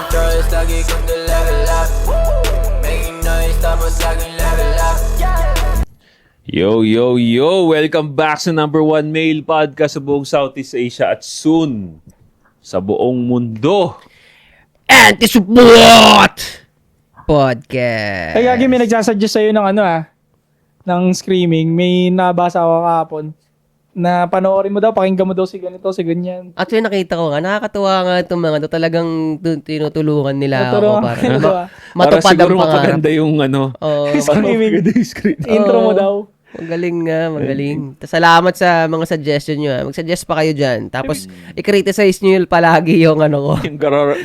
controls, lagi kong level up. Making noise, tapos laging level up. Yo, yo, yo! Welcome back sa number 1 male podcast sa buong Southeast Asia at soon sa buong mundo. Anti-Support Podcast. Ay, Gagi, may nagsasuggest sa'yo ng ng screaming. May nabasa ako kahapon na panoorin mo daw, pakinggan mo daw si ganito, si ganyan. Actually, nakita ko nga, nakakatuwa nga itong mga to, talagang tinutulungan nila Natulungan ako para ka nila. matupad Para ang siguro pangarap. mapaganda yung Oo, Screaming. mapaganda yung screen. Intro mo daw. magaling nga, magaling. Salamat sa mga suggestion nyo. Mag-suggest pa kayo dyan. Tapos, i-criticize nyo yung palagi yung ko. Yung growl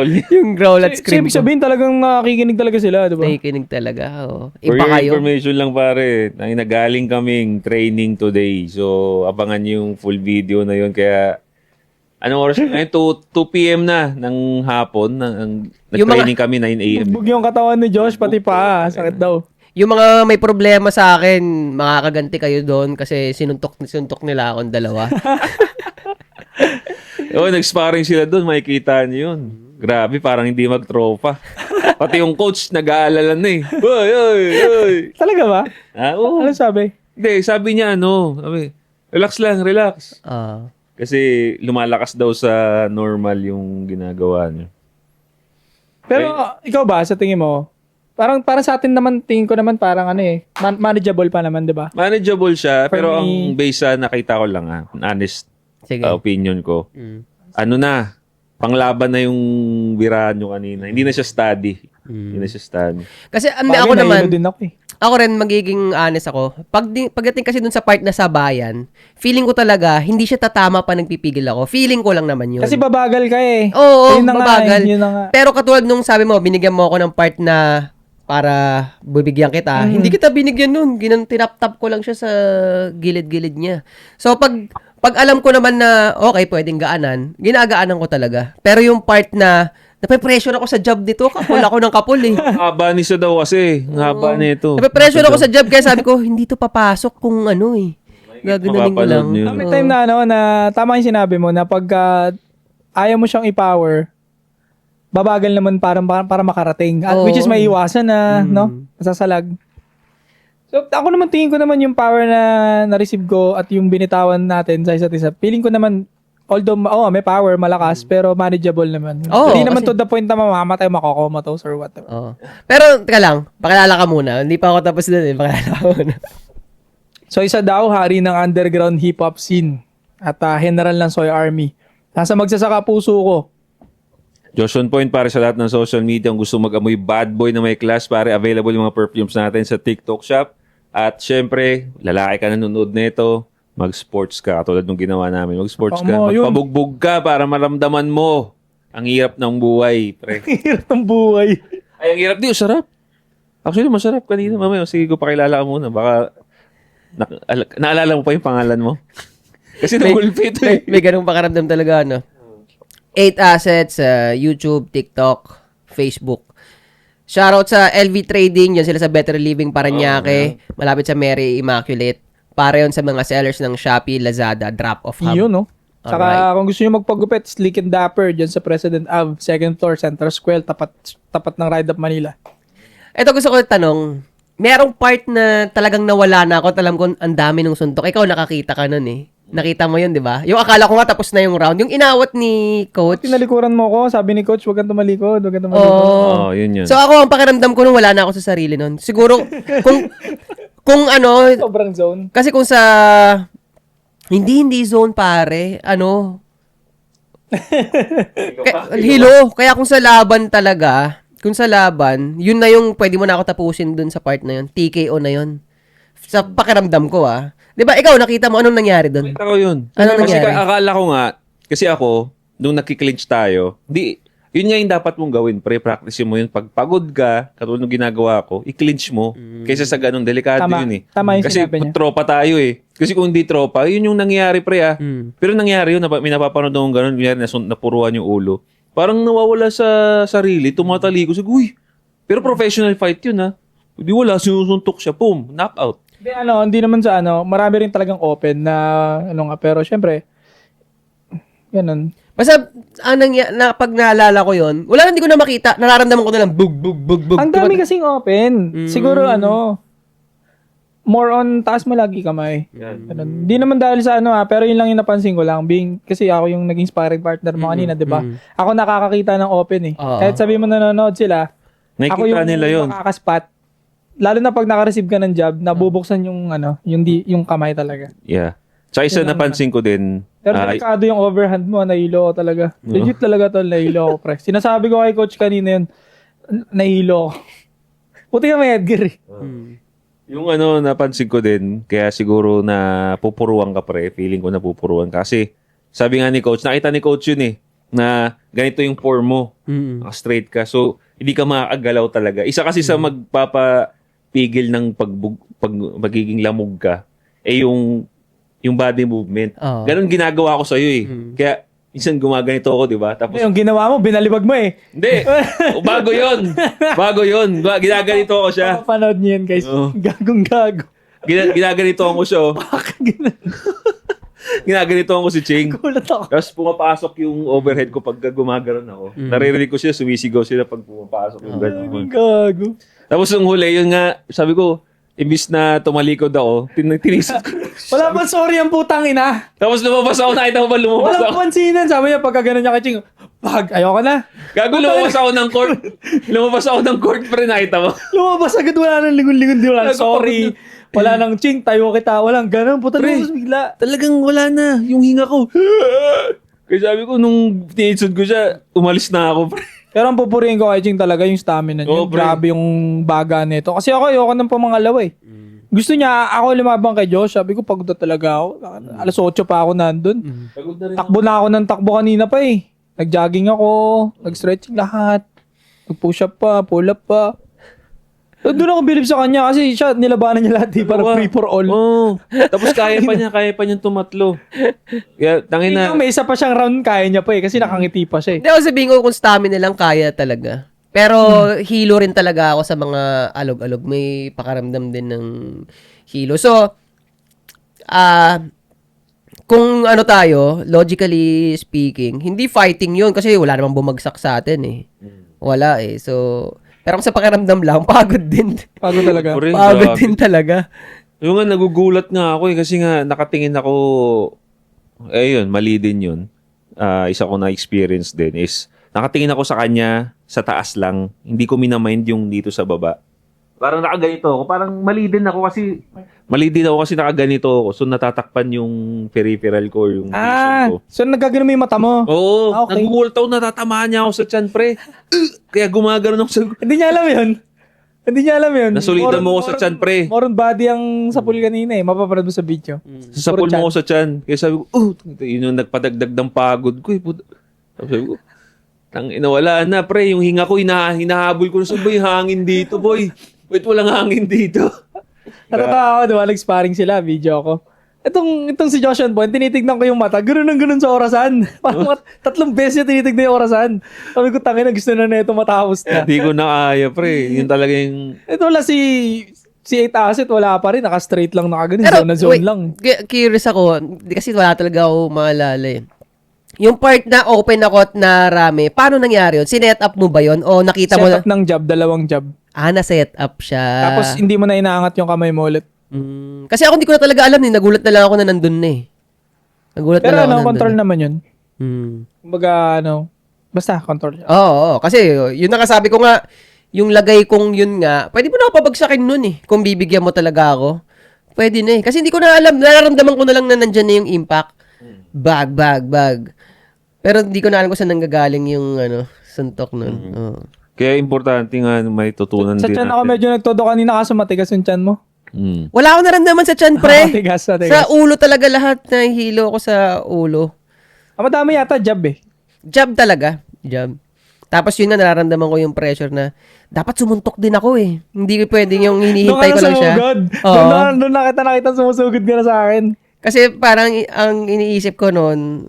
niya. Yung growl at So, scream ibig ko. sabihin talagang nakikinig talaga sila, di ba? Nakikinig talaga. Oh. For Iba your kayo. information lang pare, nagaling kaming training today. So, abangan yung full video na yun. Kaya, anong oras? Ngayon, 2 p.m. na ng hapon. Yung Nag-training kami, 9 a.m. Bugbog yung katawan ni Josh, pati pa, sakit daw. Yung mga may problema sa akin, makakaganti kayo doon kasi sinuntok nila akong dalawa. Oo, nag-sparring sila doon, makikita niyo yun. Grabe, parang hindi mag-tropa. Pati yung coach, nag-aalala na eh. Oy, oy, oy. Talaga ba? Oo. Ano sabi? Hindi, sabi niya sabi, relax lang, relax. Ah. Kasi lumalakas daw sa normal yung ginagawa niya. Pero ikaw ba, sa tingin mo, parang para sa atin naman, tingin ko naman parang manageable pa naman, di ba? Manageable siya, For pero me- ang base sa nakita ko lang honest Sige. opinion ko, Mm. panglaban na yung birahan nyo kanina. Hindi na siya study. Hindi na siya study. Kasi Bagay, ako naman, nahilo din ako eh. ako rin magiging honest ako. Pagdating kasi dun sa part na sa bayan, feeling ko talaga, hindi siya tatama pa nagpipigil ako. Feeling ko lang naman yun. Kasi babagal ka eh. Oo, Yun na nga babagal. eh, yun na nga. Pero katulad nung sabi mo, binigyan mo ako ng part na para bibigyan kita. Hindi kita binigyan nun. Tinap-tap ko lang siya sa gilid-gilid niya. So, pag alam ko naman na, okay, pwedeng gaanan, ginagaanan ko talaga. Pero yung part na, nape-pressure ako sa job dito, kapul ako ng kapul eh. Haba ni siya daw kasi. Ang haba na ito. Nape-pressure ako sa job, kaya sabi ko, hindi to papasok kung gaganunin ko lang. Mapapanood niyo. May time na tama yung sinabi mo na pag ayaw mo siyang i-power, babagal naman para makarating. At Oo. which is may iwasan na, no? Masasalag. So, ako naman tingin ko naman yung power na na-receive ko at yung binitawan natin sa isa't isa. Feeling ko naman, although, may power, malakas, pero manageable naman. Oo, Hindi naman kasi- to the point na mamamatay, makokomatos or whatever. Oo. Pero, teka lang, pakilala ka muna. Hindi pa ako tapos dun eh, pakilala ka muna. So, isa daw, hari ng underground hip-hop scene at general ng Soy Army. Nasa magsasaka puso ko. Josh on point para sa lahat ng social media. Kung gusto mag-amoy bad boy na may class, pare, available yung mga perfumes natin sa TikTok shop. At syempre, lalaki ka nanonood nito, mag-sports ka. Katulad nung ginawa namin. Mag-sports ka. Tama, yun. Magpabugbog ka para maramdaman mo ang hirap ng buhay, pre. Hirap ng buhay. Ay, ang hirap. Di, sarap. Actually, masarap kanina. Mamaya, sige ko pakilala ka muna. Baka, naalala mo pa yung pangalan mo? Kasi nagulpit eh. May ganung pakaramdam talaga, 8 assets sa YouTube, TikTok, Facebook. Shoutout sa LV Trading, yan sila sa Better Living Paranaque, malapit sa Mary Immaculate. Para yon sa mga sellers ng Shopee, Lazada, Drop-Off Hub. Yun, no? Saka Alright. kung gusto nyo magpagupit, Slick and Dapper dyan sa President Ave, second floor, Central Square, tapat ng Ride Up Manila. Ito gusto ko tanong, merong part na talagang nawala na ako, alam ko ang dami ng suntok. Ikaw nakakita ka nun eh. Nakita mo yun, di ba? Yung akala ko nga tapos na yung round. Yung inawat ni coach. Tinalikuran mo ko, sabi ni Coach, wag kang tumalikod, wag kang tumalikod. Oo. Oo, yun yun. So ako, ang pakiramdam ko nung wala na ako sa sarili nun. Siguro, kung Sobrang zone. kasi kung sa, hindi zone pare, hilo. Kaya kung sa laban talaga, yun na yung pwede mo na ako tapusin dun sa part na yun. TKO na yun. Sa pakiramdam ko Di ba, ikaw, nakita mo anong nangyari dun? Nakita ko yun. Ano Kasi nangyari? akala ko nga, kasi ako, nung nakiklinch tayo, yun nga yung dapat mong gawin. Practice mo yun. Pag pagod ka, katulad ng ginagawa ko, i-clinch mo. Kaysa sa ganun, delikado Tama. yun eh. Tama yung Kasi sinabi niya. tropa tayo eh. Kasi kung hindi tropa, yun yung nangyari Pero nangyari yun, may napapanood akong ganun, napuruan yung ulo. Parang nawawala sa sarili, tumataliko. Sabi, uy, pero professional fight yun Hindi wala, sinusuntok siya, boom, knockout. Hindi naman sa marami rin talagang open na, pero syempre, ganun. Basta, pag naalala ko yun, wala, hindi ko na makita. Nararamdaman ko na lang, bug. Ang dami kasing open. Siguro more on taas mo lagi kamay. Ganun. Di naman dahil sa pero yun lang yung napansin ko lang. Kasi ako yung naging sparring partner mo kanina, di ba? Ako nakakakita ng open eh. Kahit sabi mo nanonood sila, ako Nakikita yung nila yun. makakaspot. Lalo na pag naka-receive ka ng jab, nabubuksan yung yung kamay talaga. Yeah. Tsaka isa napansin ko din, Pero delikado yung overhand mo, nahilo ko talaga. Legit talaga to, nahilo ko, pre. Sinasabi ko kay coach kanina yun, nahilo ko. Puti ka may Edgar eh. yung napansin ko din, kaya siguro na pupuruan ka pre, feeling ko na pupuruan ka. Kasi sabi nga ni coach, nakita ni coach yun eh, na ganito yung form mo, straight ka. So, hindi ka makakagalaw talaga. Isa kasi sa magpapapigil ng magiging lamog ka, yung body movement. Ganon ginagawa ko sa'yo eh. Kaya, minsan gumaganito ako, di ba? Tapos, Yung ginawa mo, binalibag mo eh. hindi. Bago yun. Ginaganito ako siya. Papanood niyo yun, guys. Gagong-gago. Ginaganito ako siya. Ginaganito ako si Ching. Gulat ako. Tapos pumapasok yung overhead ko pag gumagaron ako. Naririnig ko siya, sumisigaw sila pag pumapasok yung ganun. Gago. Tapos yung huli, yun nga, sabi ko, imbis na tumalikod ako, tinisod ko. Wala pa sorry ang putang ina. Tapos lumabas ako, nakita mo ba lumabas Walang ako? pansinan. Sabi niya, pagka gano'n niya kay Ching, ayoko na. Gago, lumabas ako ng court. Lumabas ako ng court, pre, nakita mo. Lumabas agad, wala nang lingon-lingon. Di wala nang sorry. Wala nang Ching, tayo kita. Walang gano'n. Puta lumabas bigla. Talagang wala na. Yung hinga ko. Kaya sabi ko, nung tinisod ko siya, umalis na ako, pre. Pero ang pupurihin ko kay Ching talaga yung stamina niya. Oo, pre. Grabe yung baga nito. Kasi ako, ayoko ng pamangalaw eh. Gusto niya, ako lumabang kay Josh. Sabi ko, pagod na talaga ako. Alas 8 pa ako nandun. Pagod na rin. Takbo na ako ng takbo kanina pa eh. Nag-jogging ako, nag-stretching lahat. Nag-push up pa, pull up pa. Doon ako bilib sa kanya kasi siya, nilabanan niya lahat eh. Parang free for all. Oo. Tapos kaya pa niya tumatlo. Kaya, tangin na. May isa pa siyang round, kaya niya pa eh. Kasi nakangiti pa siya eh. Hindi ako sabihin ko kung stamina lang kaya talaga. Pero hilo rin talaga ako sa mga alog-alog. May pakaramdam din ng hilo. So, kung tayo, logically speaking, hindi fighting yun kasi wala namang bumagsak sa atin eh. Wala eh. So, pero kung sa pakiramdam lang, pagod din. Pagod talaga. Pagod din talaga. Yung nga, nagugulat nga ako eh. Kasi nga, nakatingin ako, yun, mali din yun. Isa ko na-experience din is, nakatingin ako sa kanya, sa taas lang. Hindi ko minamind yung dito sa baba. Parang nakaganito ako. Parang mali din ako kasi nakaganito ako. So, natatakpan yung peripheral ko, yung vision ko. So nagkagano mo yung mata mo? Oo. Okay. Nagugulat ako, natatamaan niya ako sa tiyan, pre. Kaya gumagano ako sa... Hindi niya alam yun. Nasulitan mo ako sa tiyan, pre. More on body ang sapul kanina eh. Mapapanood mo sa video. Sasapol mo ako sa tiyan. Kaya sabi ko, yun yung nagpadagdag ng pagod ko eh. Sabi ko, wala na, pre. Yung hinga ko, hinahabol ko na sa boy, hangin dito, boy. Wait, walang hangin dito. Natatawa ako, diba? Nag-sparring sila, video ko. Itong si Josh Bon, tinitignan ko yung mata, gano'n sa orasan. Parang 3 beses niya tinitignan yung orasan. Sabi ko, tangin na gusto na ito matapos na. Hindi ko na kaya, pre. Yun talaga yung... Ito wala si 8 Asset, wala pa rin. Naka-straight lang, naka-ganun. Zone lang. Curious ako, kasi wala talaga ako maalala eh. Yung part na open ako at na rami, paano nangyari yun? Sinet up mo ba yun? O nakita mo na? Set up ng jab, 2 jab. Na-set up siya. Tapos hindi mo na inaangat yung kamay mo ulit. Kasi ako hindi ko na talaga alam eh. Nagulat na lang ako na nandun na eh. Pero control naman yun. Hmm. Kumbaga, basta, control. Oo. Kasi yun nakasabi ko nga, yung lagay kong yun nga, pwede mo na ako pabagsakin nun eh. Kung bibigyan mo talaga ako. Pwede na eh. Kasi hindi ko na alam. Nararamdaman ko na lang na nandyan na yung impact. Bag. Pero hindi ko na alam kung saan nanggagaling yung suntok nun. Oo. Kaya importante nga may tutunan Sa din tiyan natin. ako medyo nagtodo kanina kaso matigas yung tiyan mo. Wala akong naramdaman sa tiyan, pre. Matigas. Sa ulo talaga lahat na hilo ko sa ulo. Madami yata jab eh. Jab talaga. Jab. Tapos yun na, nararamdaman ko yung pressure na dapat sumuntok din ako eh. Hindi pwedeng yung hinihintay ko lang siya. Doon nakita sumusugod ka na sa akin. Kasi parang ang iniisip ko noon,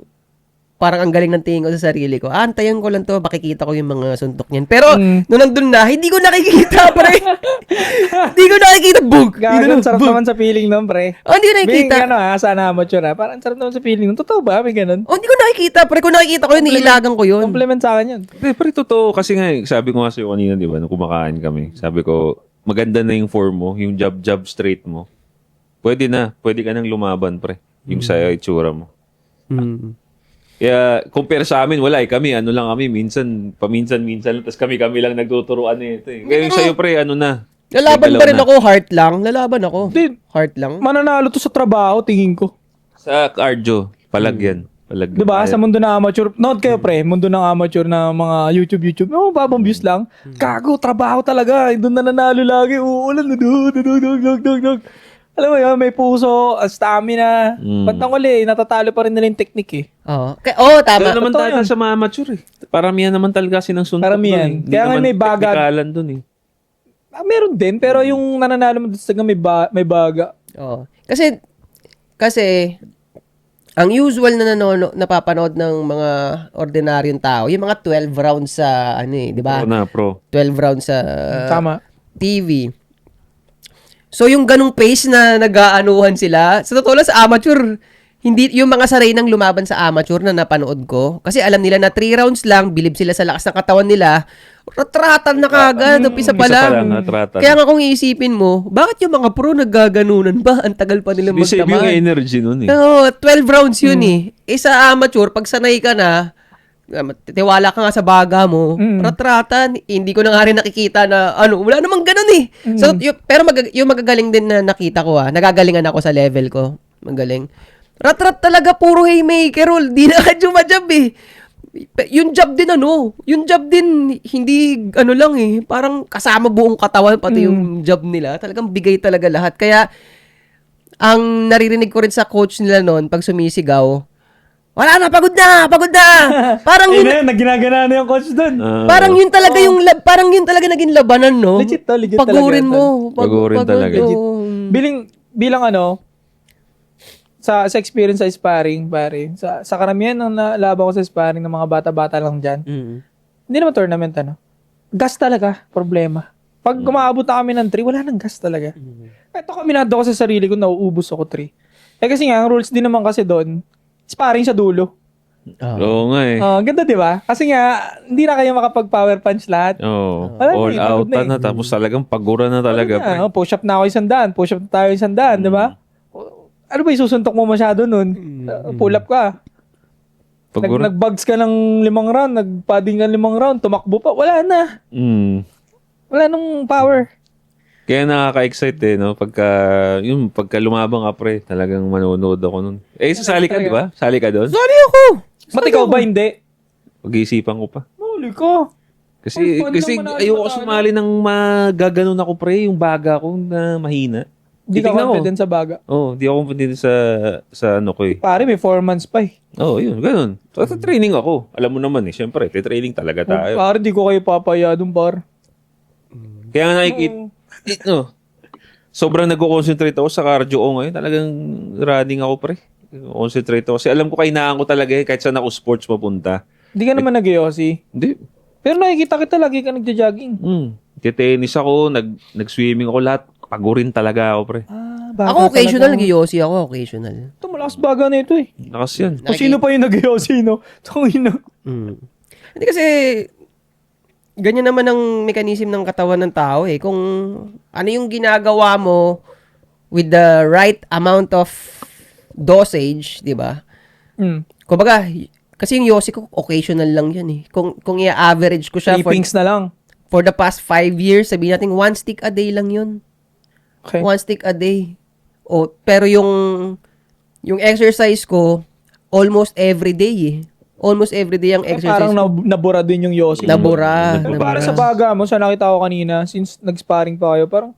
parang ang galing ng tingin ko sa sarili ko. Antayan ko lang to, makikita ko yung mga suntok niyan. Pero, nung nandun na, hindi ko nakikita, pre. Hindi ko nakikita, bug. Gagan, sarap naman sa feeling nun, pre. Oh, hindi ko nakikita. May sana amateur parang sarap naman sa feeling nun. Totoo ba? May ganun. Oh, hindi ko nakikita, pre. Kung nakikita ko yun, niilagan ko yun. Compliment sa akin yun. Pero totoo, kasi nga, sabi ko nga sa'yo kanina, di ba, nung kumakain kami, sabi ko, maganda na yung form mo, yung jab straight mo. Pwede ka nang lumaban, pre. Yung sa itsura mo. Kaya, compare sa amin, wala kami, ano lang kami, paminsan-minsan lang, tapos kami lang nagtuturuan ito eh. Kaya yung sa'yo, pre, ano na. Lalaban pa rin ako, heart lang. Lalaban ako. Hindi. Heart lang. Mananalo to sa trabaho, tingin ko. Sa cardio, palag yan. Palag. Diba? Sa mundo ng amateur, note kayo pre, mundo ng amateur na mga YouTube, babang views lang. Gago, trabaho talaga. Doon na nanalo lagi. Uulan, dug. Alam mo yun, may puso, stamina. Ba't nang uli, natatalo pa rin nila yung technique eh. Oo. Tama. Pero naman Totoo talaga yun. sa mga amateur eh. Paramihan naman talaga kasi ng suntok. Paramihan. doon eh. Kaya nga may baga. Technicalan dun eh. Meron din, pero yung nananalo mo talaga may baga. Oo. Kasi, ang usual na napapanood ng mga ordinaryong tao, yung mga 12 rounds sa, di ba? Pro. 12 rounds sa Tama. TV. So, yung ganung pace na nag-aanuhan sila, sa totoo lang sa amateur, hindi yung mga saray ng lumaban sa amateur na napanood ko, kasi alam nila na 3 rounds lang, bilib sila sa lakas ng katawan nila, ratratan na kagad, umpisa pa lang. Natratan. Kaya nga kung iisipin mo, bakit yung mga pro naggaganunan ba? Ang tagal pa nila Hindi save yung magtamaan. energy nun eh. Oo, 12 rounds yun eh. Sa amateur, pag sanay ka na, tiwala ka nga sa baga mo, ratratan, hindi ko na nga rin nakikita na, wala namang ganun eh. So, pero yung magagaling din na nakita ko nagagalingan ako sa level ko. Magaling. Rat-rat talaga, puro haymaker roll. Di na ka jumajab eh. Yung job din, hindi, lang eh. Parang kasama buong katawan, pati yung job nila. Talagang bigay talaga lahat. Kaya, ang naririnig ko rin sa coach nila noon, pag sumisigaw, wala na, pagod na! Parang yun, Naginagana na yung coach doon. parang yun talaga parang yun talaga naging labanan, no? Legit Pagurin talaga. mo. Pagurin talaga. Legit. Bilang sa experience sa sparring, pare, sa karamihan ng nalaban ko sa sparring ng mga bata-bata lang dyan, hindi naman tournament, gas talaga, problema. Pag kumaabot na kami ng 3, wala nang gas talaga. Ito kaminado ko sa sarili ko, nauubos ako 3. Kasi nga, ang rules din naman kasi doon, sparring sa dulo. Oo nga eh. Ganda, di ba? Kasi nga, hindi na kayo makapag-power punch lahat. Oo. Wala na All eh, out pagod na na, tapos talagang pagura na talaga. pre. Push up na ako 100, push up na tayo 100, di ba? Ano ba isusuntok mo masyado nun? Pull up ka. Pagura. Nag-bugs ka ng 5 round, nag-padding ka ng 5 round, tumakbo pa, wala na. Wala nung power. Kaya nakaka-excite eh, no? Pagka lumabang ka, pre, talagang manonood ako nun. Sasali ka, di ba? Sali ka doon? Sorry ako! Ba't ikaw ba hindi? Pag-iisipan ko pa. Huli ko. Kasi ayoko sumali ng magaganon ako, pre, yung baga ko na mahina. Hindi ka Titignan ko. confident sa baga. Di ako confident sa ano ko eh. Pare, may 4 months pa eh. Yun, ganun. So, training ako. Alam mo naman eh, syempre, training talaga tayo. Pare, di ko kayo papaya dun, par. Kaya nga sobrang nagko-concentrate ako sa cardio ko ngayon. Talagang running ako, pre. Concentrate ako. Kasi alam ko kainaan ko talaga kahit saan ako sports mapunta. Hindi ka naman nag-yosi. Hindi. Pero nakikita kita lagi ka nagja-jogging. Tennis ako, nag-swimming ako, lahat. Pagurin talaga ako, pre. Ako occasional, nag-yosi ako, occasional. Ito, malakas baga na ito eh. Lakas yan. Kung sino pa yung nag-yosi, no? Tangina. Hindi kasi, ganyan naman ang mekanism ng katawan ng tao eh. Kung ano yung ginagawa mo with the right amount of dosage, di ba? Kumbaga, kasi yung yosi ko, occasional lang yan eh. Kung i-average ko siya Clippings na lang. for the past 5 years, sabihin natin, 1 stick a day lang yun. Okay. 1 stick a day. Pero yung exercise ko, almost every day eh. Almost every day ang exercise. Parang nabura din yung yosi. Nabura. Pero para sa baga mo, sa nakita ko kanina, since nag-sparring pa kayo, parang,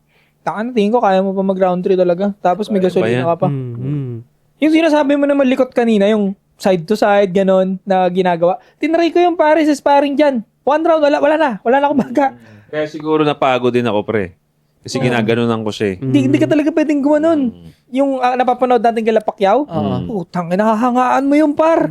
tingin ko, kaya mo pa mag-round 3 talaga. Tapos may gasolina ka pa. Yung sinasabi mo na malikot kanina, yung side to side, ganon, na ginagawa. Tinry ko yung pare sa sparring dyan. 1 round, wala na akong baga. Kaya siguro napagod din ako, pre. Kasi ginaganunan ko siya eh. Hindi ka talaga pwedeng gumanon. Yung napapanood natin kay Pacquiao, putang nahahangaan mo yung par.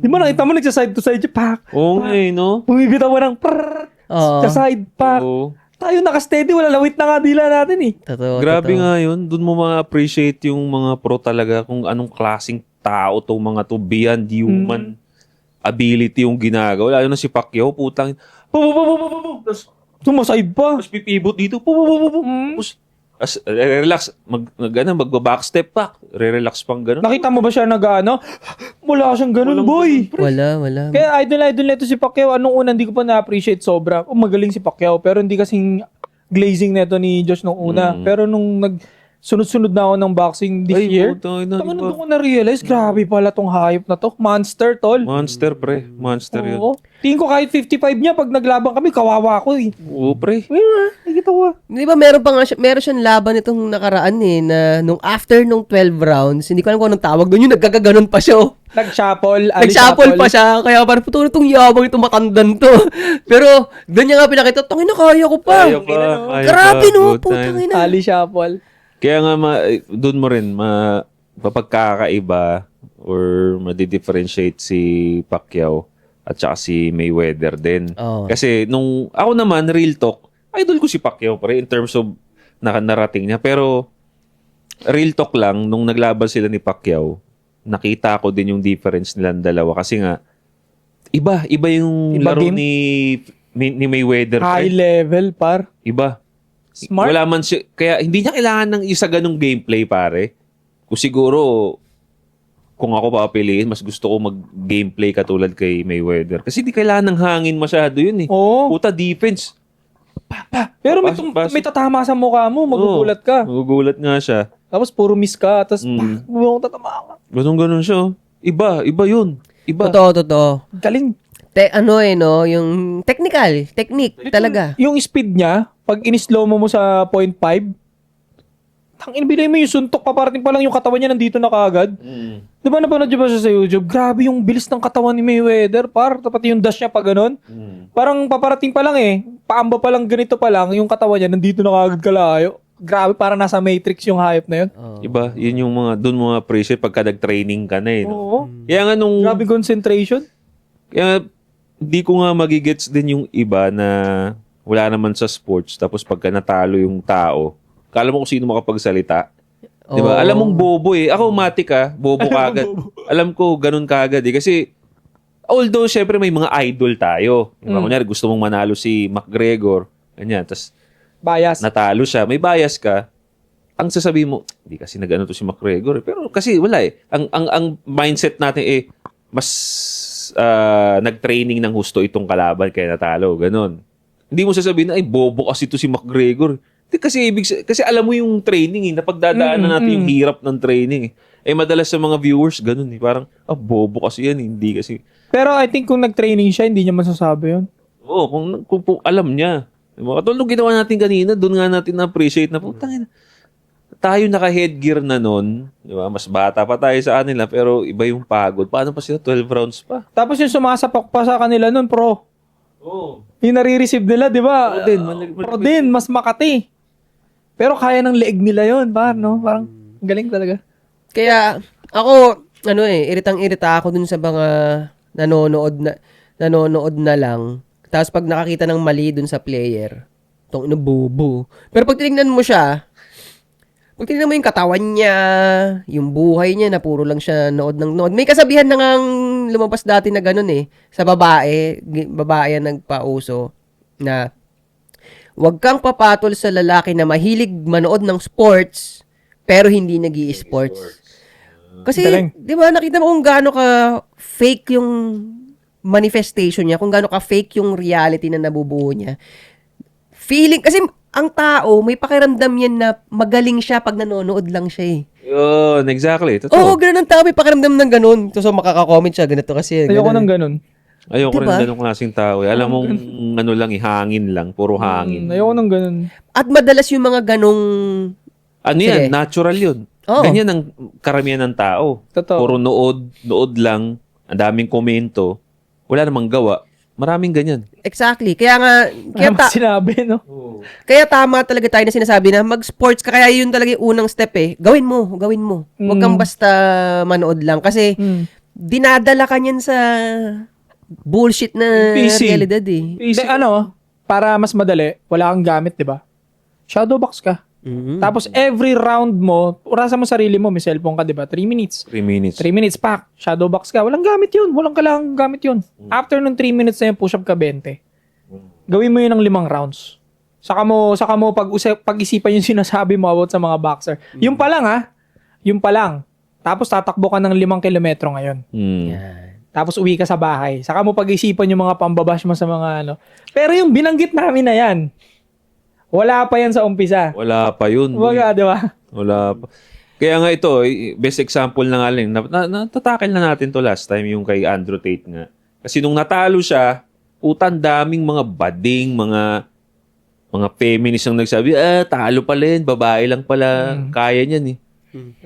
Di ba nakita mo nagsaside to side siya, pak. Oo nga eh, no? Bumibitaw mo ng par. Sa side, pak. Oo. Tayo naka-steady, wala lawit na nga dila natin eh. Totoo, Grabe totoo. nga yun. Doon mo ma-appreciate yung mga pro talaga kung anong klaseng tao tong mga to beyond human ability yung ginagawa. Lalo na si Pacquiao, putang. Tapos Sumaside pa. pipibot dito. Tapos relax. Magba-backstep pa. Re-relax pang ganun. Nakita mo ba siya nag-ano? Wala siyang ganun, boy. Wala. Kaya idol na ito si Pacquiao. Anong una, hindi ko pa na-appreciate sobra. Magaling si Pacquiao, pero hindi kasing glazing neto ni Josh nung una. Pero nung sunod-sunod na ako ng boxing this year, putang ina, tangan iba. doon ko na-realize, grabe pala tong hayop na to. Monster, tol. Monster, pre. Monster yun. Oo. Tingin ko kahit 55 niya, pag naglaban kami, kawawa ko eh. Oo, pre. Nakikita ko. Di ba meron pa nga meron siyang laban itong nakaraan eh, na nung after nung 12 rounds, hindi ko alam kung anong tawag doon, yung nagkakaganon pa siya. Nag-shuffle. Nag-shuffle pa siya, kaya parang puto na itong yabang itong matandan to. Pero, doon niya nga pinakita, tangina, kaya ko pa. Kaya pa. Grabe no, Good time. putang ina. Ali shuffle. Kaya nga, doon mo rin mapagkakaiba or ma-differentiate si Pacquiao at saka si Mayweather din. Oo. Kasi nung ako naman, real talk, idol ko si Pacquiao pre in terms of narating niya. Pero real talk lang, nung naglaban sila ni Pacquiao, nakita ko din yung difference nilang dalawa. Kasi nga, iba yung Iba laro game? ni Mayweather. High pre. level, par. Iba. Smart. Wala man siya, kaya hindi niya kailangan ng isa ganong gameplay, pare. Kung siguro, kung ako papiliin, mas gusto ko mag-gameplay katulad kay Mayweather. Kasi hindi kailangan ng hangin masyado yun eh. Oo. Puta, defense. Pero Pasok. may tatama sa mukha mo, magugulat ka. Magugulat nga siya. Tapos puro miss ka, tapos mong tatama ka. Ganun siya. Oh. Iba yun. Iba. Totoo. Galing. Yung technique talaga. Yung speed niya, pag in-slow mo sa 0.5, tangin, bilay mo yung suntok, paparating pa lang yung katawan niya nandito na kaagad. Di ba napanood niyo ba siya sa YouTube? Grabe yung bilis ng katawan ni Mayweather, par. Pati yung dash niya pa ganun. Parang paparating pa lang eh. Paamba pa lang, ganito pa lang, yung katawan niya nandito na kaagad kalayo. Grabe, parang nasa Matrix yung hayop na yun. Iba. Yun yung doon mo appreciate pagka nag-training ka na eh. No? Oo. Kaya nga nung... Grabe concentration. Kaya di ko nga magigets din yung iba na wala naman sa sports tapos pagka natalo yung tao, kala mo kung sino makapagsalita. Di ba? Alam mong bobo eh. Ako matik bobo kagad. Alam ko ganun kagad eh. Kasi although syempre may mga idol tayo. Diba? Kunyari gusto mong manalo si McGregor. Ganyan. Tapos Bias. natalo siya. May bias ka. Ang sasabihin mo, hindi kasi nag-ano to si McGregor. Pero kasi wala eh. Ang mindset natin eh, mas nag-training ng husto itong kalaban kaya natalo. Ganon. Hindi mo sasabihin na, ay, bobo kasi to si McGregor. Kasi alam mo yung training napagdadaanan natin yung hirap ng training madalas sa mga viewers, ganun parang, bobo kasi yan, hindi kasi. Pero I think kung nag-training siya, hindi niya masasabi yun. Oo, kung alam niya. Diba? Katulad nung ginawa natin kanina, doon nga natin na-appreciate na, putang ina, tayo naka-headgear na nun, diba? Mas bata pa tayo sa kanila, pero iba yung pagod. Paano pa sila? 12 rounds pa. Tapos yung sumasapok pa sa kanila nun, pro. Oo. Yung nare-receive nila, di ba? Pro din. Pro din, mas makati. Pero kaya ng leeg nila yun, no? Parang galing talaga. Kaya ako iritang-irita ako dun sa mga nanonood na lang. Tapos pag nakakita ng mali dun sa player, tong bobo. Pero pag tinignan mo siya, pag tinignan mo yung katawan niya, yung buhay niya na puro lang siya nood ng nood. May kasabihan na ngang lumabas dati na ganun sa babae yan nagpauso na huwag kang papatol sa lalaki na mahilig manood ng sports pero hindi nag-i-sports. Kasi, Galing. di ba, nakita mo kung gaano ka fake yung manifestation niya, kung gaano ka fake yung reality na nabubuo niya. Feeling, kasi ang tao, may pakiramdam yan na magaling siya pag nanonood lang siya Yun, exactly. Totoo. Oo, ganun ang tao, may pakiramdam ng ganun. So, makaka-comment siya, ganito kasi. Ayoko ng ganun. Ayoko Diba? rin ganun klaseng tao. Alam mong hangin lang, puro hangin. Ayoko ng ganun. At madalas yung mga ganong Ano Sige. yan? Natural yun. Oo. Ganyan ang karamihan ng tao. Totoo. Puro nood lang, ang daming komento, wala namang gawa. Maraming ganyan. Exactly. Kaya nga, Sinabi, no? kaya tama talaga tayo na sinasabi na mag-sports ka. Kaya yun talaga yung unang step eh. Gawin mo. Huwag kang basta manood lang. Kasi, dinadala ka niyan sa bullshit na PC. realidad eh. Hindi, para mas madali, wala kang gamit, di ba? Shadowbox ka. Tapos every round mo, orasa mo sarili mo, may cellphone ka, di ba? 3 minutes. 3 minutes. 3 minutes, pak. Shadowbox ka. Walang gamit yun. Walang kailangang gamit yun. After nung 3 minutes na yun, push-up ka 20. Gawin mo yun ng 5 rounds. Saka mo pag-isipan yung sinasabi mo about sa mga boxer. Yung pa lang, ha? Yung pa lang. Tapos tatakbo ka ng 5 kilometro ngayon. Yan. Tapos uwi ka sa bahay. Saka mo pag-isipan yung mga pambabash mo sa mga ano. Pero yung binanggit namin na yan, wala pa yan sa umpisa. Wala pa yun. Wala, di ba? Wala pa. Kaya nga ito, best example na nga lang. Natatakil na natin to last time, yung kay Andrew Tate nga. Kasi nung natalo siya, daming mga bading, mga feminist ang nagsabi, talo pala yun, babae lang pala, kaya niyan eh.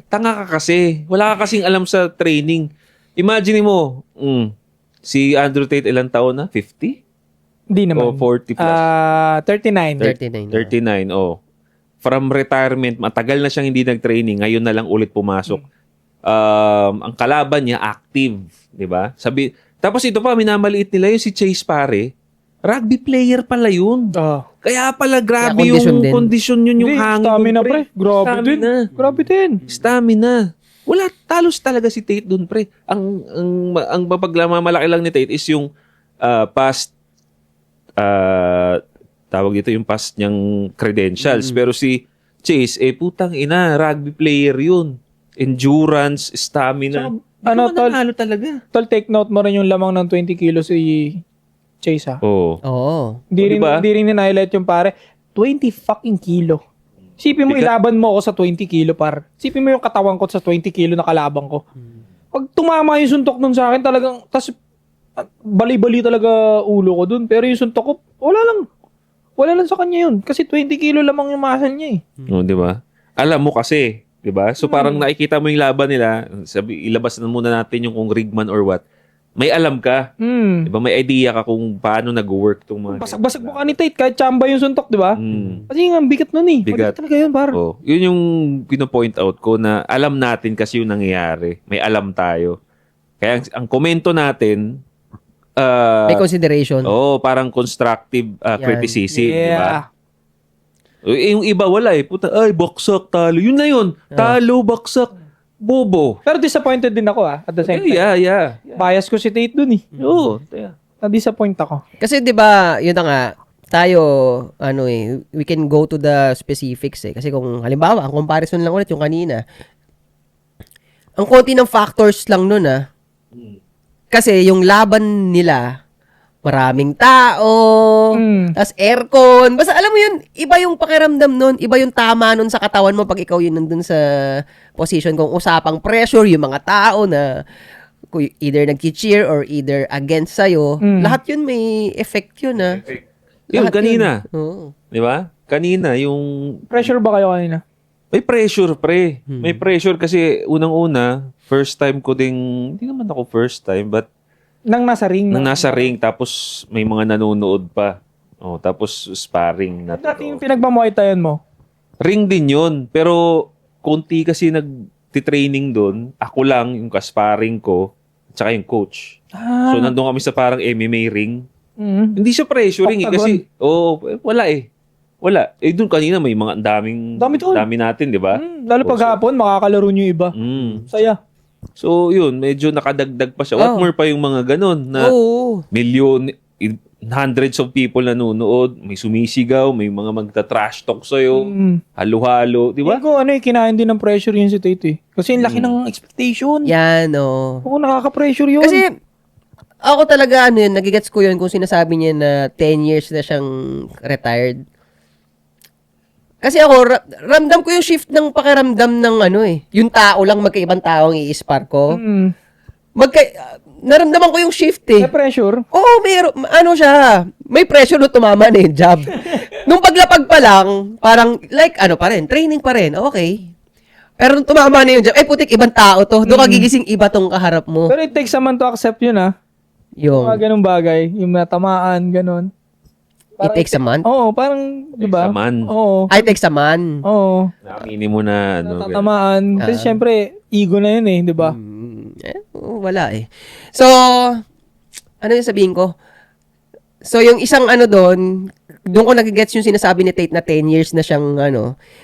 Tanga ka kasi. Wala ka kasing alam sa training. Imagine mo, si Andrew Tate ilang taon na? 50? Hindi naman. O 40 plus? 39. 39. Oh. From retirement, matagal na siyang hindi nag-training, ngayon na lang ulit pumasok. Ang kalaban niya, active. Diba? Tapos ito pa, minamaliit nila yung si Chase pare. Rugby player pala yun. Kaya pala grabe Kaya condition yung din. kondisyon yun, yung Hindi, hangin. stamina, dun, pre. Grabe din. Grabe din. Stamina. Wala, talos talaga si Tate dun, pre. Ang mapagmalaki lang ni Tate is yung past tawag dito yung past niyang credentials. Pero si Chase, putang ina, rugby player yun. Endurance, stamina. Tol, Nanalo talaga. Tol, take note mo rin yung lamang ng 20 kilos si Chase, ha? Oo. Oo. Hindi diba? rin ni-highlight yung pare. 20 fucking kilo. Sipin mo, ilaban mo ako sa 20 kilo, par. Sipin mo yung katawan ko sa 20 kilo na kalabang ko. Pag tumama yung suntok nun sa akin, talagang, tas bali-bali talaga ulo ko dun. Pero yung suntok ko, wala lang sa kanya yun. Kasi 20 kilo lamang yung muscle niya eh. No, di ba? Alam mo kasi, di ba? So parang nakikita mo yung laban nila, ilabas na muna natin yung kung rigman or what. May alam ka. Di ba? May idea ka kung paano nag-work itong mga... Basag-basag mo ka ni Tate, kahit chamba yung suntok, di ba? Kasi nga, bigat nun eh. Bigat. Talaga yun, par. Oh, yun yung pino-point out ko na alam natin kasi yung nangyayari. May alam tayo. Kaya ang komento natin, May consideration. parang constructive criticism, di ba? Yeah. Yung iba wala eh. Puta, baksak, talo. Yun na yun. Talo, baksak. Bobo. Pero disappointed din ako at the same time. Yeah. Bias ko si Tate dun eh. Oo. Na-disappoint ako. Kasi 'di ba, yun na nga, tayo we can go to the specifics eh. Kasi kung halimbawa, ang comparison lang ulit yung kanina. Ang konti ng factors lang nun Kasi yung laban nila, maraming tao, tas aircon. Basta alam mo yun, iba yung pakiramdam nun, iba yung tama nun sa katawan mo pag ikaw yun nandun sa position. Kung usapang pressure, yung mga tao na either nag-cheer or either against sa'yo, lahat yun may effect yun Yun, kanina. Oo. Di ba? Kanina, yung... Pressure ba kayo kanina? May pressure, pre. May pressure kasi unang-una, first time ko ding... Hindi naman ako first time, but... Nang nasa ring. Nang nasa ring, tapos may mga nanonood pa. Tapos sparring na Dati yung pinagmamuay tayan mo. Ring din yun. Pero, konti kasi nag-training doon. Ako lang, yung kasparing ko, at saka yung coach. So, nandun kami sa parang MMA ring. Hindi siya pressuring kasi, wala eh. Wala. Doon kanina may mga dami natin, di ba? Lalo pag hapon, makakalaro nyo yung iba. Saya. So, yun, medyo nakadagdag pa siya. What more pa yung mga ganun na milyon, hundreds of people nanonood, may sumisigaw, may mga magta-trash talk sa'yo, halo-halo, di ba? Kung kinain din ng pressure yun si Tate eh. Kasi yung laki ng expectation. Yan, Oo, nakaka-pressure yun. Kasi, ako talaga, nagigets ko yun kung sinasabi niya na 10 years na siyang retired. Kasi ako, ramdam ko yung shift ng pakiramdam ng yung tao lang, magkaibang tao ang i-spar ko. Naramdaman ko yung shift eh. May pressure? Oo, may pressure nung tumama na yung job. Nung paglapag pa lang, parang, pa rin, training pa rin, okay. Pero nung tumama na yung job, putik, ibang tao to. Doon kagigising iba tong kaharap mo. Pero it takes someone to accept yun Yung Mga ganung bagay. Yung natamaan, ganun. it takes a month? Oo, parang, di ba? Takes a man. Oo. It takes a month. Oo. Nakamini mo na, ano. Natatamaan. Kasi syempre, ego na yun eh, di ba? Wala eh. So, ano yung sabihin ko? So, yung isang ano doon ko nagigets yung sinasabi ni Tate na 10 years na siyang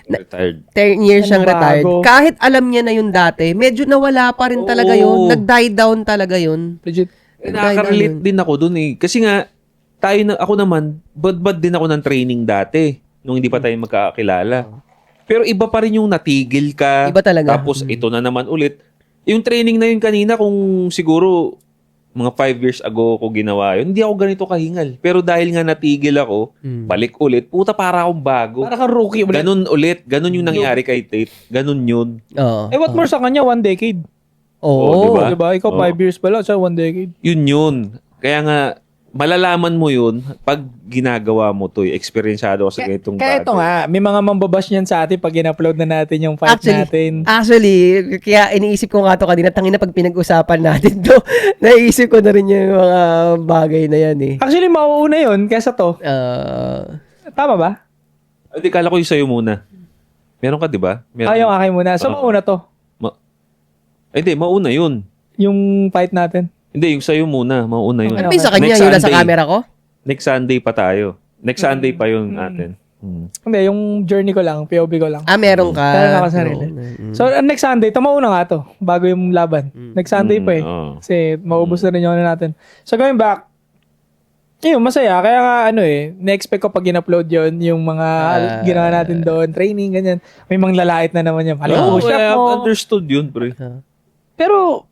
Retired. 10 years siyang Ano, retired. bago? Kahit alam niya na yun dati, medyo nawala pa rin talaga yun. Oo. Nag-die down talaga yun. Legit. Nakaka-relate din ako dun eh. Kasi nga, ako naman, bad din ako ng training dati. Nung hindi pa tayo magkakakilala. Pero iba pa rin yung natigil ka. Iba talaga. Tapos ito na naman ulit. Yung training na yun kanina, kung siguro mga 5 years ago ko ginawa yun, hindi ako ganito kahingal. Pero dahil nga natigil ako, balik ulit, puta para akong bago. Para kang rookie ulit. Ganun ulit. Ganun yung nangyari kay Tate. Ganun yun. Oo. Eh, what more sa kanya? 1 decade. Oo. diba? Diba? Ikaw, Oo. 5 years pala. Siya, 1 decade. Yun. Kaya nga, malalaman mo yun pag ginagawa mo to. Eksperyensado ka sa ganitong Kaya ito nga, may mga mambabash niyan sa atin pag in-upload na natin yung fight natin. Actually, kaya iniisip ko nga to kanina, tangina pag pinag-usapan natin to, naisip ko na rin yung mga bagay na yan eh. Actually, mauuna yun kesa to. Tama ba? Hindi, kala ko yung sa'yo muna. Meron ka, di ba? Meron. Yung akin muna. So, Oo. mauna to. Hindi, mauna yun. Yung fight natin. Hindi, yung sa'yo muna. Mauna yun. Ano ba yung sa kanya? Next Yung nasa Sunday. camera ko? Next Sunday pa tayo. Next Sunday pa yun natin. Hindi, yung journey ko lang, POV ko lang. Meron ka. Meron ako sarili. So, next Sunday, mauna nga to. Bago yung laban. Next Sunday pa eh. Oo. Kasi maubos na rin yung ano natin. So, going back, yun, masaya. Kaya nga, na-expect ko pag in-upload yun, yung mga ginawa natin doon, training, ganyan. May mga lalait na naman yan. Alam Oo, push up kaya mo. understood yun, pre. Pero,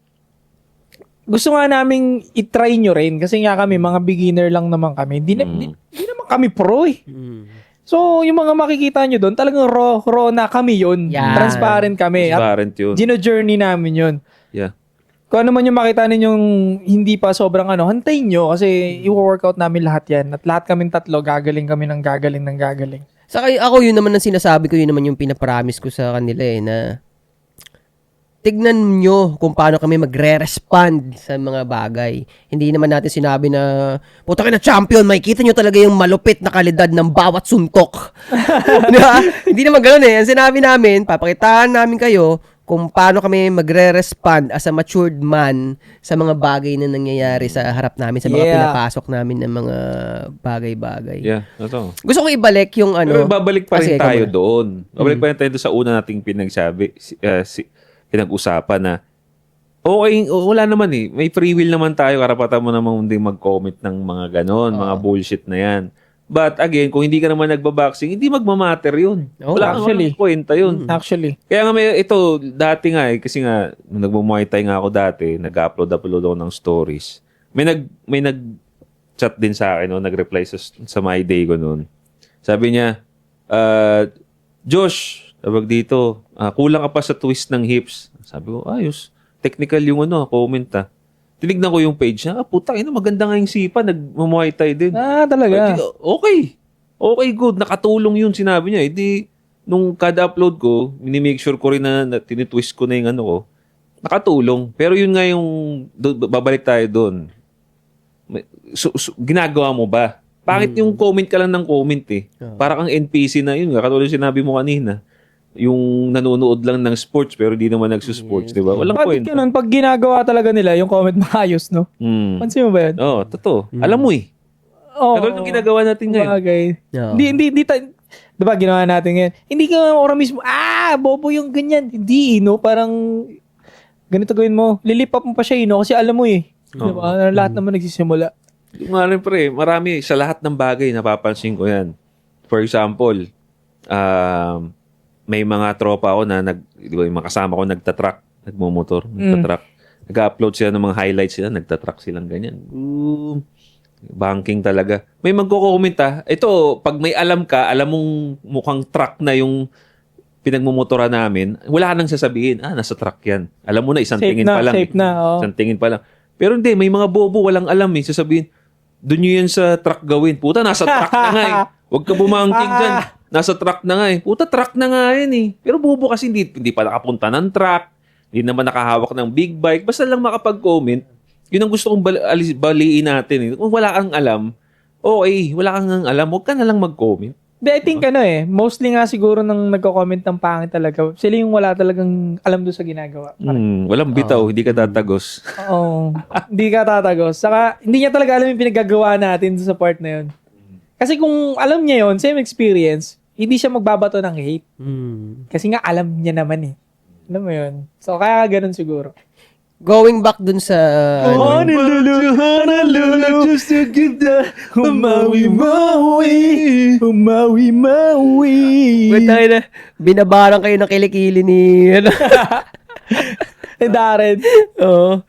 gusto nga naming itry nyo rin kasi nga kami, mga beginner lang naman kami. Di naman kami pro eh. So, yung mga makikita nyo doon, talagang raw na kami yun. Yan. Transparent kami. At Transparent yun. gino-journey namin yun. Yeah. Kung ano man yung makita ninyong hindi pa sobrang hantayin nyo kasi i-workout namin lahat yan. At lahat kaming tatlo, gagaling kami ng gagaling. Saka ako yun naman ang sinasabi ko, yun naman yung pinapromise ko sa kanila eh, na tignan nyo kung paano kami magre-respond sa mga bagay. Hindi naman natin sinabi na, puta ka na champion, makikita nyo talaga yung malupit na kalidad ng bawat suntok. Diba? Hindi naman ganoon eh. Ang sinabi namin, papakitaan namin kayo kung paano kami magre-respond as a matured man sa mga bagay na nangyayari sa harap namin, sa mga pinapasok namin ng mga bagay-bagay. Yeah, ito. Gusto ko ibalik yung Pero babalik pa rin Sige, ikaw tayo muna. doon. Babalik pa rin tayo doon sa una nating pinag-usapan na okay, wala naman eh. May free will naman tayo. Karapatan mo naman hindi mag-comment ng mga ganon, mga bullshit na yan. But again, kung hindi ka naman nagbaboxing, hindi magmamatter yun. Oh, Wala actually. kang kwenta yun. Actually. Kaya nga ito, dati nga eh, kasi nga, nung nagmumuay tayo nga ako dati, nag-upload ako ng stories. May nag-chat din sa akin, no, nag-reply sa my day ko noon. Sabi niya, Josh, tawag dito, kulang ka pa sa twist ng hips. Sabi ko, ayos. Technical yung comment. Tinignan ko yung page niya. Puta, maganda nga yung sipa. Nagmumuhay tayo din. Talaga. Okay. Okay, good. Nakatulong yun, sinabi niya. Hindi, nung kada upload ko, minimake sure ko rin na tinitwist ko na yung ko. Nakatulong. Pero yun nga yung, babalik tayo doon. Ginagawa mo ba? Pangit yung comment ka lang ng comment eh. Para kang NPC na yun. Katulad yung sinabi mo kanina. Yung nanonood lang ng sports pero di naman nagsusports, di ba? Walang Bakit point. ganun? Pag ginagawa talaga nila, yung comment maayos, no? Pansin mo ba yun? Oo, totoo. Alam mo eh. Oo. Katulad yung ginagawa natin ngayon. Bagay. Oo. Hindi diba ginawa natin ngayon? Hindi ka ora mismo, bobo yung ganyan. Hindi, no? Parang, ganito gawin mo. Lilip up mo pa siya, no? Kasi alam mo eh. Diba? Lahat naman nagsisimula. Nga rin pre, marami sa lahat ng bagay napapansin ko yan. For example, may mga tropa ako na yung mga kasama ko nagtatrack, nagmumotor, nagtatrack. Nag-upload sila ng mga highlights sila, nagtatrack silang ganyan. Banking talaga. May magko-comment ito, pag may alam ka, alam mong mukhang truck na yung pinagmumotora namin, wala ka nang sasabihin, nasa truck yan. Alam mo na, isang Safe tingin na, pa lang. safe na, oo. Isang tingin pa lang. Pero hindi, may mga bobo, walang alam eh. Sasabihin, doon nyo yan sa truck gawin. Puta, nasa truck na nga eh. Huwag ka bumangking dyan. Nasa truck na nga eh. Puta, truck na nga yan eh. Pero bobo kasi hindi pa nakapunta ng truck. Hindi naman nakahawak ng big bike. Basta lang makapag-comment. Yun ang gusto kong baliin natin. Eh. Kung wala kang alam, okay, wala kang alam, huwag ka na lang mag-comment. I think mostly nga siguro nang nagko-comment ng pangit talaga, sila yung wala talagang alam doon sa ginagawa. Walang bitaw, hindi ka tatagos. Oo. Hindi ka tatagos. Saka, hindi niya talaga alam yung pinagagawa natin sa part na yun. Kasi kung alam niya yun, same experience, hindi siya magbabato ng hate. Kasi nga, alam niya naman eh. Alam mo yun? So, kaya ganun siguro. Going back dun sa... Honolulu, just to give the Maui. Tayo na, binabarang kayo ng kilikili ni... Darren. Oo.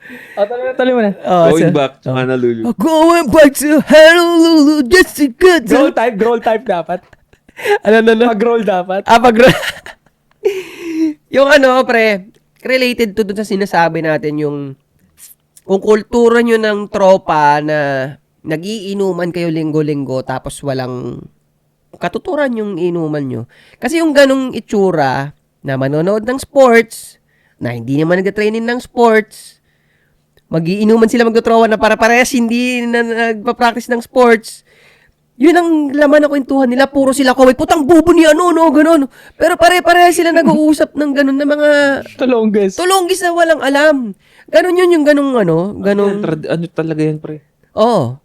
Tuloy mo na. Going back to Honolulu. Going back to Honolulu, just to get Growl type dapat. Ano? Pag-roll dapat. Yung pre, related to dun sa sinasabi natin yung kung kultura nyo ng tropa na nagiinuman kayo linggo-linggo tapos walang katuturan yung inuman nyo. Kasi yung ganong itsura na manonood ng sports, na hindi naman nag-training ng sports, magiinuman sila magtutrowa na para-parehas hindi na nagpa-practice ng sports. Yun ang laman ng kwentuhan nila. Puro sila kaway. Putang bubo ni gano'n. Pero pare-pareha sila nag-uusap ng gano'n na mga... Tulonggis na walang alam. Gano'n yun yung ganong ganong... Ano talaga yan, pre? Oo.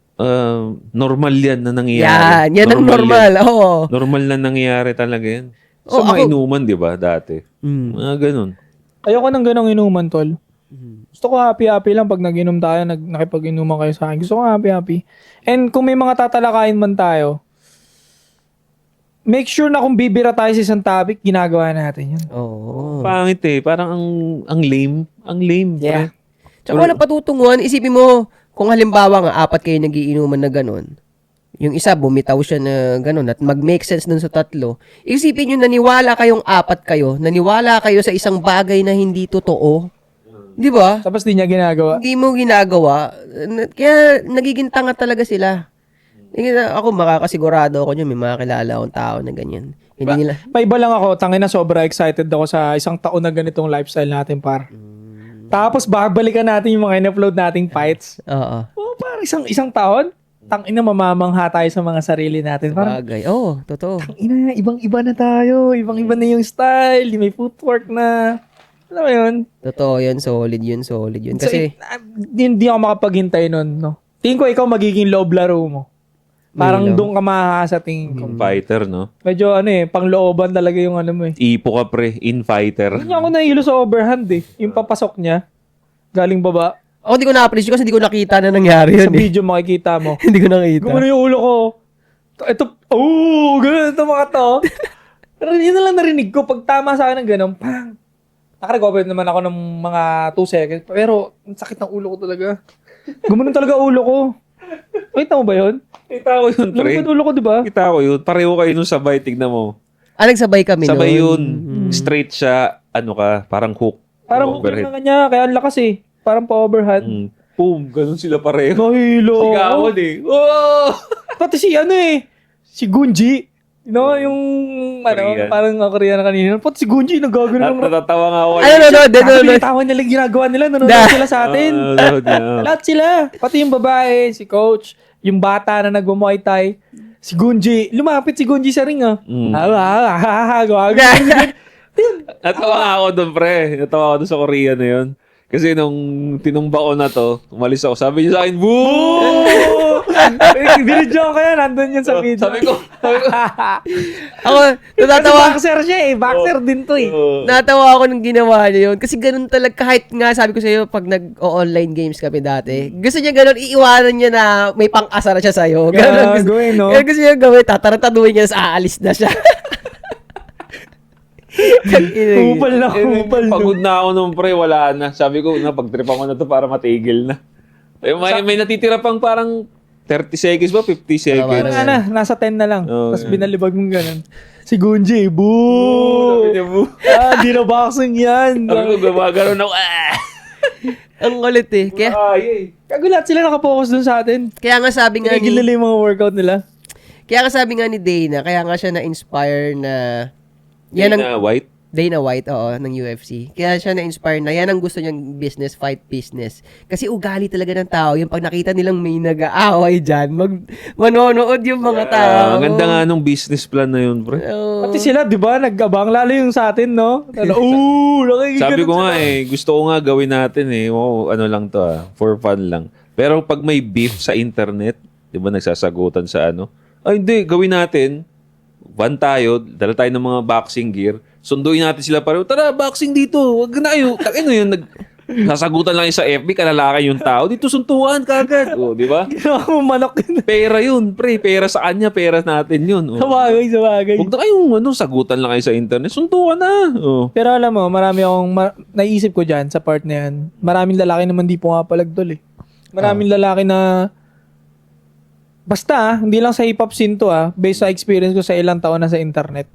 Normal yan na nangyayari. Yan ang normal. Oo. Normal na nangyayari talaga yan. Oh, Sa mga ako- inuman, di ba, dati? Mga ganun. Ayoko ng ganong inuman, tol. Gusto ko happy-happy lang pag nag-inom tayo, nakipag-inuman kayo sa akin. Gusto ko happy-happy. And kung may mga tatalakayin man tayo, make sure na kung bibira tayo sa isang topic, ginagawa natin yun. Oo. Pangit eh. Parang ang lame. Ang lame. Yeah. pre. Tsaka wala patutunguhan. Isipin mo, kung halimbawa nga, 4 kayo nagiinuman na gano'n, yung isa, bumitaw siya na gano'n at mag-make sense dun sa 3. Isipin nyo, naniwala kayong 4 kayo, naniwala kayo sa isang bagay na hindi totoo. Di ba? Tapos di niya ginagawa. Hindi mo ginagawa. Kaya nagiging tanga talaga sila. Ako makakasigurado ako nyo, may mga kilala akong tao na ganyan. Hindi nila... Paiba lang ako, tangina sobra excited ako sa isang taon na ganitong lifestyle natin, par. Tapos babalikan natin yung mga in-upload nating fights. Oo. Oh, par, isang taon? Tangina, mamamangha tayo sa mga sarili natin. Parang, Bagay. Oo, totoo. tangina, ibang-iba na tayo. Ibang-iba na yung style. May footwork na. Alam mo yun? Totoo yun, solid yun. Kasi... Hindi ako makapaghintay nun, no? Tingin ko ikaw magiging loob laro mo. Parang May doon ka mahasa tingin ko. Fighter, no? Medyo panglooban talaga yung mo eh. Ipo ka, pre. In-fighter. Hindi ako nahilo sa overhand eh. Yung papasok niya, galing baba. Ako hindi ko na-appreciate kasi hindi ko nakita na nangyari Sa yun eh. video makikita mo. Hindi ko nakita. Gumano yung ulo ko. Ito, ganun ito mga to. Pero yun na lang narinig ko. Pag tama sa akin ng ganun, pang. Nakarecover naman ako ng mga 2 seconds. Pero, ang sakit ng ulo ko talaga. Gumanon talaga ulo ko. Kita mo ba yun? Kita ko yun, pre. Lumipad ulo ko, di ba? Kita ko yun. Pareho kayo nung sabay. Tignan mo. Nagsabay kami Sabay nun. yun. Straight siya. Parang hook. Parang hook Overhead. na kanya. Kaya ang lakas eh. Parang pa-overhand. Boom. Ganun sila pareho. Nahilo. Sigawan eh. Oh! Pati si Gunji. You know, yung, Korean. parang Korean na kanina. Pati si Gunji, nagagano lang. Natatawa nga ako. Binitawan nila ginagawa nila. Nanonood sila sa atin. Lahat sila. Pati yung babae, si coach, yung bata na nagmo-muay thai, si Gunji. Lumapit si Gunji sa ring, Natawa nga ako doon, pre. Natawa ako doon sa Korea na yun. Kasi nung tinumba ko na to, umalis ako. Sabi niya sa akin, boo! Binidyo ko yan. Nandun yun sa video. Sabi ko, Ako, Kasi natatawa. boxer siya eh. Boxer din to eh. Natawa ako nung ginawa niya yun. Kasi ganun talaga, kahit nga sabi ko sa'yo, pag nag-online games kami dati, gusto niya ganun, iiwanan niya na may pang-asar siya sa'yo. Ganun, Gago eh, no? Ganun gusto niya gawin, tatarantaduhin niya, aalis na siya. Hupal na. pagod na ako nung pre, wala na. Sabi ko, pagtripan ko na to para matigil na. May natitira pang parang 30 seconds ba? 50 seconds. Wala na, nasa 10 na lang. Oh, Tapos binalibag mong ganun. Si Gunji, boo! Sabi niya, boo. Di na boxing yan. Sabi ko, gumagano na ako. Ang kulit eh. Kagulat sila nakapokus dun sa atin. Kaya nga sabi nga Tinigil nila yung mga workout nila. Kaya nga sabi nga ni Dana, kaya nga siya na-inspire na... Yan ang white. Dana White, oo, ng UFC. Kaya siya na-inspire na yan ang gusto niyang business, fight business. Kasi ugali talaga ng tao. Yung pag nakita nilang may nag-aaway dyan, manonood yung mga tao. Ang ganda nga nung business plan na yun, pre. Oo. Pati sila, di ba, nag-abang. Lalo yung sa atin, no? Sabi ko nga gusto ko nga gawin natin ano lang to for fun lang. Pero pag may beef sa internet, di ba nagsasagutan sa ano, ay hindi, gawin natin, van tayo, dala tayo ng mga boxing gear, sunduin natin sila pareho, tara, boxing dito, wag na kayo, ano yun, sasagutan lang yung sa FB, kalalaki yung tao, dito suntukan kagad, di ba? Ginawa mo manok yun. Pera yun, pre, pera sa kanya, pera natin yun. Sabagay. Huwag na kayong sagutan lang kayo sa internet, suntukan na. Pero alam mo, marami akong naisip ko dyan sa part na yan. Maraming lalaki naman di pumapalagdol eh. Maraming lalaki na basta, hindi lang sa hip-hop scene to based sa experience ko sa ilang taon na sa internet.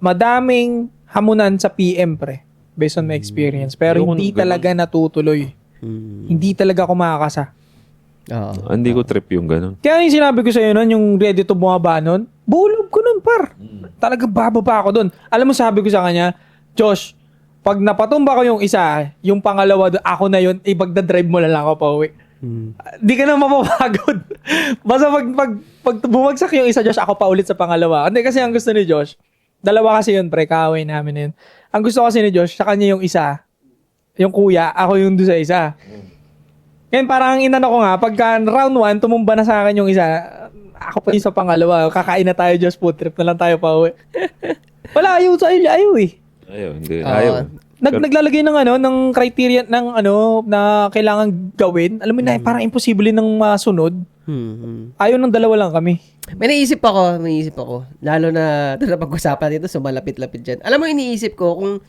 Madaming hamunan sa PM, pre. Based on my experience. Pero hindi talaga natutuloy. Hindi talaga kumakasa. Oo. Hindi ko trip yung ganun. Kaya yung sinabi ko sa'yo nun, yung ready to bumaba nun, bulog ko nun, par. Talaga bababa ako dun. Alam mo, sabi ko sa kanya, Josh, pag napatumba ko yung isa, yung pangalawa, ako na yun, ibagdadrive mo na lang ako pa uwi. Di ka na mapapagod. Basta pag bumagsak yung isa, Josh, ako pa ulit sa pangalawa. Hindi, kasi ang gusto ni Josh, dalawa kasi yun, pre, kaaway namin yun. Ang gusto kasi ni Josh, sa kanya yung isa, yung kuya, ako yung doon sa isa. Ngayon, parang inano ko nga, pagka round 1, tumumba na sa akin yung isa, ako pa yung sa pangalawa, kakain na tayo, Josh, food trip na lang tayo pa uwi. Wala, ayaw eh. Hindi. Ayaw. Naglalagay ng criteria na kailangan gawin. Alam mo na, parang imposible nang masunod. Ayaw ng dalawa lang kami. May naisip ako. Lalo na pag-usapan dito, sumalapit-lapit dyan. Alam mo, iniisip ko, kung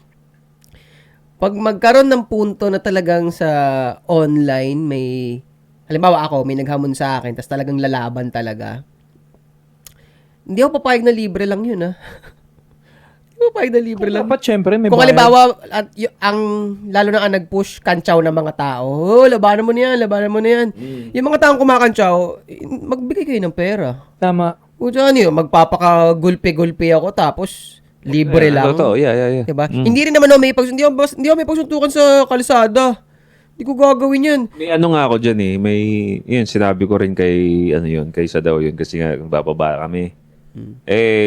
pag magkaroon ng punto na talagang sa online, halimbawa ako, may naghamon sa akin, tas talagang lalaban talaga, hindi ako papayag na libre lang yun, Dapat syempre may Kung bayad. halimbawa, lalo na ang nag-push kantsaw ng mga tao, labanan mo na yan. Yung mga taong kumakantsaw, magbigay kayo ng pera. Tama. O dyan yun, magpapakagulpi-gulpi ako, tapos libre lang. Totoo, yeah. Diba? Hindi rin naman ako hindi ako may pagsuntukan sa kalsada. Hindi ko gagawin yan. May ano nga ako dyan yun, sinabi ko rin kay Sadaw yun, kasi nga, bababa kami.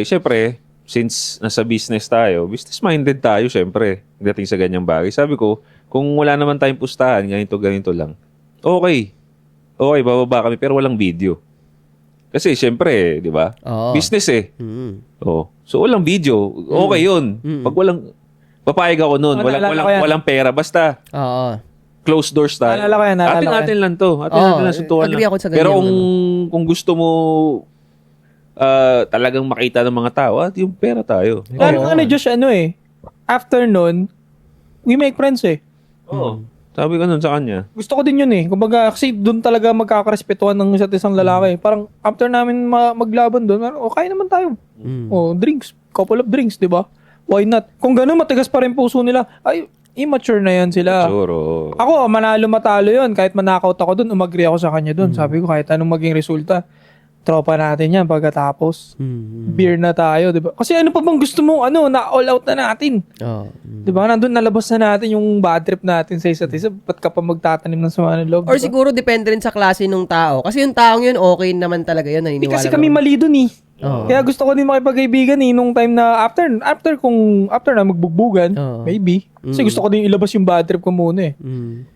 Syempre, since nasa business business-minded tayo, syempre, dating sa ganyang bagay. Sabi ko, kung wala naman tayong pustahan, ganito lang. Okay, bababa kami, pero walang video. Kasi, syempre, di ba? Oo. Business So, walang video. Okay yun. Pag papayag ako nun. Walang pera. Basta, Oo. closed doors tayo. Naalala ko yan. Atin lang to. Atin lang, suntukan agree lang. ako sa ganyan, Pero kung gusto mo talagang makita ng mga tao, yung pera tayo. Lalo Josh, after nun, we make friends Oo. Sabi ko nun sa kanya. Gusto ko din yun Kumbaga, kasi doon talaga magkakarespetuhan ng isa't isang lalaki. Parang after namin maglaban doon, okay naman tayo. Drinks. Couple of drinks, di ba? Why not? Kung gano'n, matigas pa rin puso nila. Ay, immature na yan sila. Sure. Ako, manalo matalo yun. Kahit manakaut ako doon, umagri ako sa kanya doon. Sabi ko, kahit anong maging resulta, tropa natin yan pagkatapos. Beer na tayo, di ba? Kasi ano pa bang gusto mo, na all out na natin. Di ba? Nandun nalabas na natin yung bad trip natin sa isa't isa. Ba't ka pa magtatanim ng sama ng loob? Or siguro depende rin sa klase ng tao. Kasi yung taong yun, okay naman talaga yun. Naniniwala Kasi kami mali dun Oo. Kaya gusto ko din makipag-kaibigan nung time na after na magbugbugan, maybe. Kasi gusto ko din ilabas yung bad trip ko muna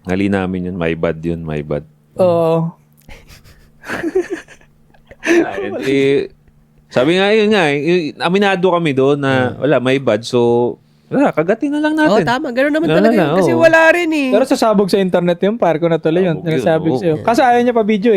Ngali namin yun. My bad. Oo. Sabi nga yun aminado kami doon na wala, may bad. So, kagatin na lang natin. Tama. Ganun naman talaga yun. Kasi wala rin Pero sasabog sa internet yun, par ko na tuloy yun. Nasabi ko sa'yo. Kasi ayaw niya pa video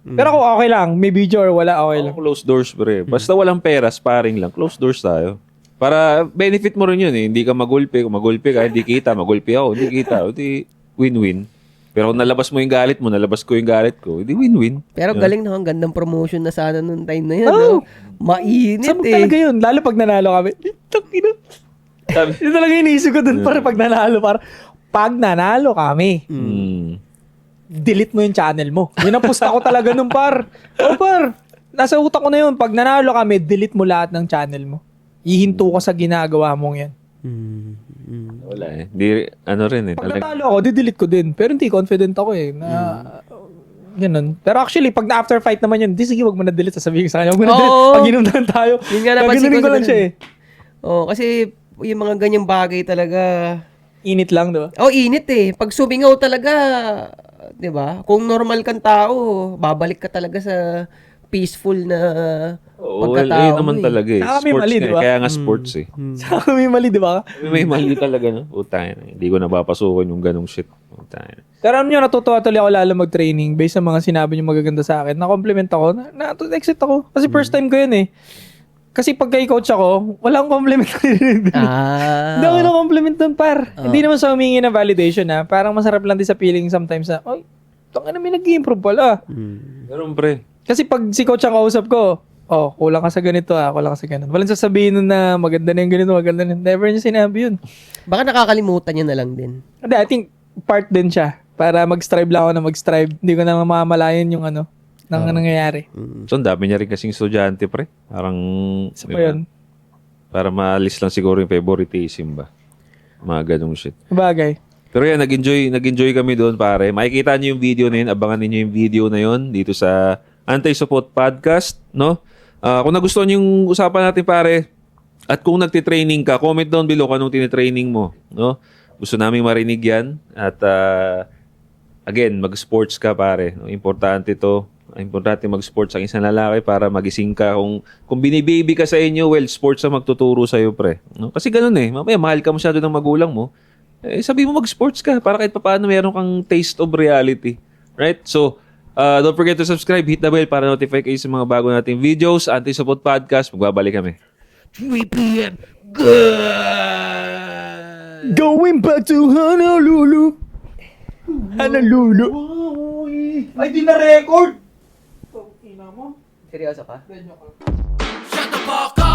Pero kung okay lang, may video or wala, okay lang. Closed doors, pre. Basta walang pera, sparring lang. Closed doors tayo. Para benefit mo rin yun Hindi ka magulpi. Kung magulpi ka, hindi kita. Magulpi ako, hindi kita. Hindi win-win. Pero kung nalabas mo yung galit mo, nalabas ko yung galit ko, hindi win-win. Pero galing na, ang gandang promotion na sana nung time na yun. Mainit Sabog talaga yun. Lalo pag nanalo kami. Yun talaga iniisip ko dun para pag nanalo. Pag nanalo kami, delete mo yung channel mo. Yun ang post ako talaga nung par. Nasa utak ko na yun. Pag nanalo kami, delete mo lahat ng channel mo. Ihinto ka sa ginagawa mong yan. Wala eh. Di, ano rin eh. Pag natalo ako, didelete ko din. Pero hindi, confident ako eh. Na, ganun. Pero actually, pag na-after fight naman yun, di sige, wag mo na-delete. Sasabihin ko sa kanya, wag mo na-delete. Oo. Pag inuman tayo. Yun nga napansin Gaganunin ko lang siya eh. Oh, kasi yung mga ganyang bagay talaga, Init lang, di ba? init eh. Pag sumingaw talaga, 'di ba? Kung normal kang tao, babalik ka talaga sa peaceful na Well, pagkatao. naman talaga eh. Saka may Sports mali, nga di eh. ba? Kaya nga sports eh. Saka may mali, di ba? May mali talaga, no? Utangin. Hindi ko napapasukin yung ganong shit. Utangin. Pero alam nyo, natutuwa tuloy ako lalo mag-training based sa mga sinabi nyo magaganda sa akin. Na-compliment ako. Na-exit ako. Kasi first time ko yun eh. Kasi pag coach ako, walang compliment. Hindi ako na-compliment dun, par. Hindi naman sa humingi ng validation ha. Parang masarap lang din sa feeling sometimes na, oy, tanga na may nag-improve pala. Ganun pre. Kasi pag si coach ang kausap ko, kulang ka sa ganito kulang ka sa ganito. Walang sasabihin nun na maganda na yung ganito, maganda na. Never niya sinabi yun. Baka nakakalimutan niya na lang din. Hindi, I think part din siya. Para mag-strive lang ako na mag-strive. Hindi ko na mamamalayan yung nang nangyayari. So, ang dami niya rin kasing estudyante, pre. Parang, Isa pa yun. para maalis lang siguro yung favoritism ba? Mga ganong shit. Bagay. Pero yan, nag-enjoy kami doon, pare. Makikita niyo yung video na yun. Abangan niyo yung video na yun dito sa Anti-Support Podcast, no? Kung nagustuhan yung usapan natin, pare, at kung nagtitraining ka, comment down below kung anong tinitraining mo, no? Gusto namin marinig yan. At, again, mag-sports ka, pare. No? Importante to. Importante mag-sports ang isang lalaki para magising ka. Kung binibaby ka sa inyo, well, sports ang magtuturo sa'yo, pre. No? Kasi ganun eh. Mamaya, mahal ka masyado ng magulang mo. Sabi mo mag-sports ka para kahit paano meron kang taste of reality. Right? So, don't forget to subscribe, hit the bell para notify kayo sa mga bago nating videos. Anti-Support Podcast. Magbabalik kami. 3 p.m. Going back to Honolulu. Honolulu. Ay, di na record! Seryoso ka? Shut the fuck up!